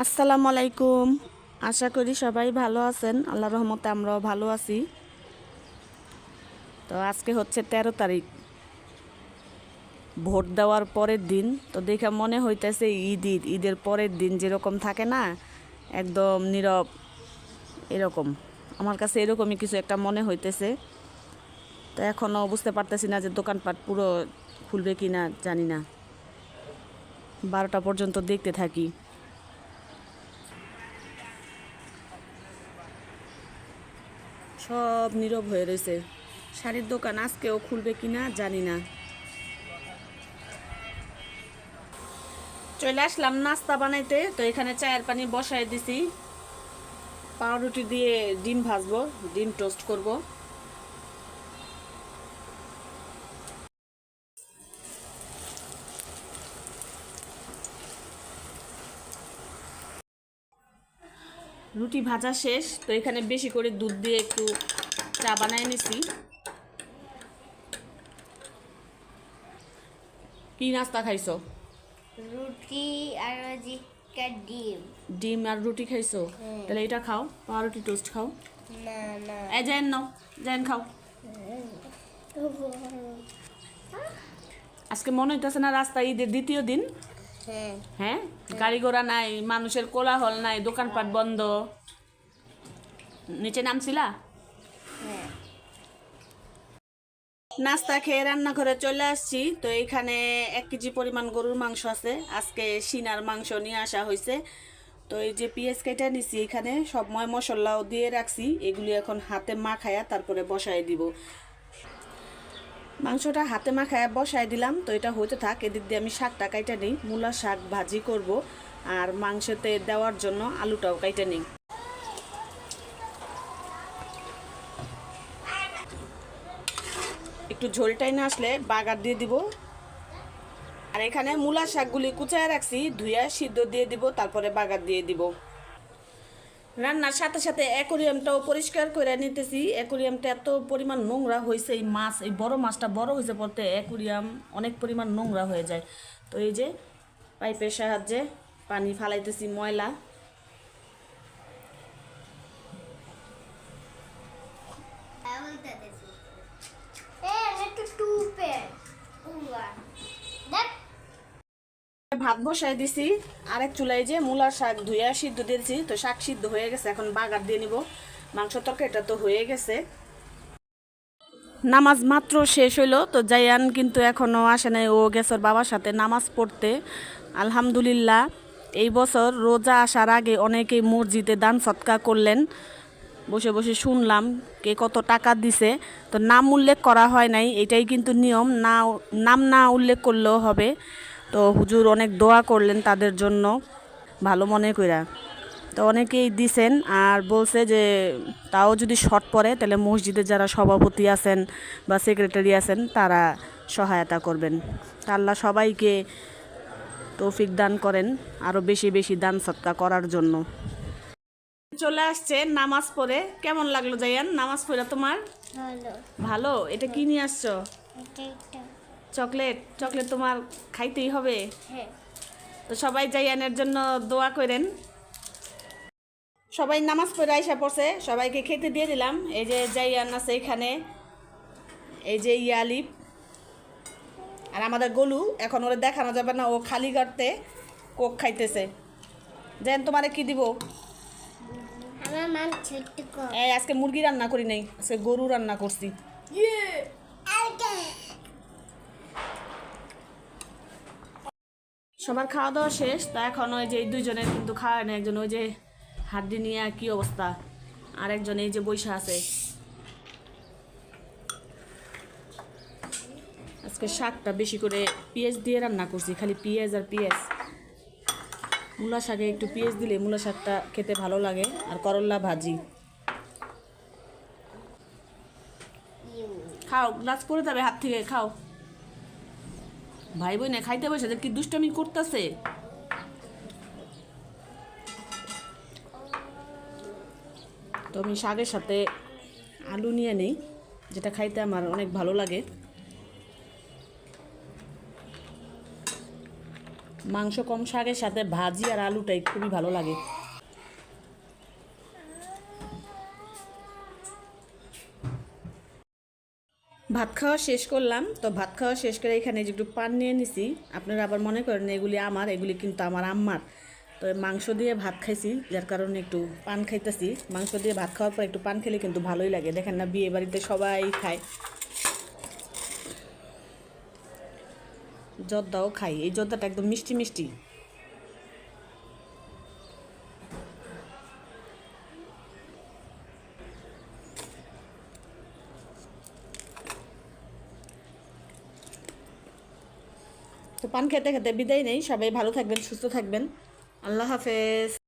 আসসালামু আলাইকুম। আশা করি সবাই ভালো আছেন। আল্লাহর রহমতে আমরাও ভালো আছি। তো আজকে হচ্ছে 13 তারিখ, ভোট দেওয়ার পরের দিন। তো দেখে মনে হইতেছে ঈদের পরের দিন যেরকম থাকে না, একদম নীরব, এরকম আমার কাছে এরকমই কিছু একটা মনে হইতেছে। তো এখনও বুঝতে পারতেছি না যে দোকানপাট পুরো খুলবে কি না, জানি না। 12টা পর্যন্ত দেখতে থাকি। সব নীরব হয়ে রয়েছে। শাড়ির দোকান আজকেও খুলবে কিনা জানি না। চলে আসলাম নাস্তা বানাইতে। তো এখানে চায়ের পানি বসাই দিছি, পাউরুটি দিয়ে ডিম ভাজবো, ডিম টোস্ট করব। রুটি ভাজা শেষ। তো এখানে বেশি করে দুধ দিয়ে একটু চা বানাই নিছি। কি নাস্তা খাইছো? রুটি আর ডিম। ডিম আর রুটি খাইছো? তাহলে এটা খাও, পাউরুটি টোস্ট খাও। না না এই জেন নাও, জেন খাও। আজকে মনে হইতেছে না রাস্তা ঈদের দ্বিতীয় দিন? হ্যাঁ হ্যাঁ, গাড়ি ঘোড়া নাই, মানুষের কোলাহল নাই, দোকানপাট বন্ধ। নিচে নামছিলা? হ্যাঁ। নাস্তা খেয়ে রান্নাঘরে চলে আসছি। তো এইখানে 1 কেজি পরিমাণ গরুর মাংস আছে। আজকে সিনার মাংস নিয়ে আসা হয়েছে। তো এই যে পেঁয়াজ কেটে নিছি, এখানে সব ময় মশলাও দিয়ে রাখছি। এগুলি এখন হাতে মাখায়া তারপরে বসাই দিব। মাংসটা হাতে মাখায়া বসাই দিলাম। তো এটা হইতে থাক, এদিক দিয়ে আমি শাকটা কাইটা নিই। মূলা শাক ভাজি করব, আর মাংসতে দেওয়ার জন্য আলুটাও কাইটা নিই। একটু ঝোলটাই না আসলে বাগার দিয়ে দিব। আর এখানে মূলা শাকগুলি কুচায় রাখছি, ধুইয়া সিদ্ধ দিয়ে দিব, তারপরে বাগার দিয়ে দিব। রান্নার সাথে সাথে অ্যাকোরিয়ামটাও পরিষ্কার করে নিতেছি। অ্যাকোরিয়ামটা এত পরিমাণ নোংরা হয়েছে, এই মাছ, এই বড় মাছটা বড় হয়েছে বলতে অ্যাকোরিয়াম অনেক পরিমাণ নোংরা হয়ে যায়। তো এই যে পাইপের সাহায্যে পানি ফালাইতেছি, ময়লা। ভাত বসাই দিছি, আরেক চুলায় যে মূলার শাক ধুইয়া সিদ্ধ দিয়েছি। তো শাক সিদ্ধ হয়ে গেছে, এখন বাগার দিয়ে নিব। মাংস তরকারিটা তো হয়ে গেছে। নামাজ মাত্র শেষ হইলো। তো জায়ান কিন্তু এখনও আসে নাই, ও গেছে ওর বাবার সাথে নামাজ পড়তে। আলহামদুলিল্লাহ, এই বছর রোজা আসার আগে অনেকেই মসজিদে দান সৎকা করলেন। বসে বসে শুনলাম কে কত টাকা দিছে। তো নাম উল্লেখ করা হয় নাই, এটাই কিন্তু নিয়ম। নাম না উল্লেখ করলেও হবে। তো হুজুর অনেক দোয়া করলেন তাদের জন্য, ভালো মনে কইরা। তো অনেকেই দিছেন, আর বলছে যে তাও যদি শর্ট পড়ে তাহলে মসজিদে যারা সভাপতি আছেন বা সেক্রেটারি আছেন তারা সহায়তা করবেন। তা আল্লাহ সবাইকে তৌফিক দান করেন আরও বেশি বেশি দান সৎকা করার জন্য। চলে আসছে নামাজ পড়ে। কেমন লাগলো জায়ান নামাজ পড়ে তোমার? ভালো। ভালো। এটা কি নিয়ে আসছো? এটা চকলেট? চকলেট তোমার খাইতেই হবে। হ্যাঁ। তো সবাই জায়ানের জন্য দোয়া করেন। সবাই নামাজ পড়ে আইসা পড়ছে, সবাইকে খেতে দিয়ে দিলাম। এই যে জায়ান আছে এখানে, এই যে ইয়ালিপ, আর আমাদের গোলু। এখন ওরে দেখানো যাবে না, ও খালি করতে কোক খাইতেছে। জায়ান তোমারে কি দিব? আমার মাংস একটু কম। এই আজকে মুরগি রান্না করি নাই, আজকে গরু রান্না করছি। সবার খাওয়া দাওয়া শেষ। তা এখন ওই যে এই দুইজনের কিন্তু খাওয়া নেই। একজন ওই যে হাড্ডি নিয়ে কি অবস্থা, আর একজন এই যে বৈশা আছে। আজকে শাকটা বেশি করে পেঁয়াজ দিয়ে রান্না করছি, খালি পেঁয়াজ আর পেঁয়াজ। মূলা শাকে একটু পেঁয়াজ দিলে মূলা শাকটা খেতে ভালো লাগে। আর করল্লা ভাজি। খাও, গ্লাস পড়ে যাবে হাত থেকে, খাও। ভাই বোন খাইতে বসে কি দুষ্টামি করতেছে। তো আমি শাকের সাথে আলু নিয়ে নিই, যেটা খাইতে আমার অনেক ভালো লাগে। মাংস কম শাকের সাথে ভাজি আর আলুটাই খুবই ভালো লাগে। ভাত খাওয়া শেষ করলাম, তো ভাত খাওয়া শেষ করে এখানে যে একটু পান নিয়ে নিছি। আপনারা আবার মনে করেন না এগুলি আমার, এগুলি কিন্তু আমার আম্মার। তো মাংস দিয়ে ভাত খাইছি, যার কারণে একটু পান খাইতেছি। মাংস দিয়ে ভাত খাওয়ার পর একটু পান খেলে কিন্তু ভালোই লাগে। দেখেন না, বিয়ে বাড়িতে সবাই খায়, জর্দাও খাই। এই জর্দাটা একদম মিষ্টি মিষ্টি। তো পান খেতে খেতে বিদায় নেই। সবাই ভালো থাকবেন, সুস্থ থাকবেন। আল্লাহ হাফেজ।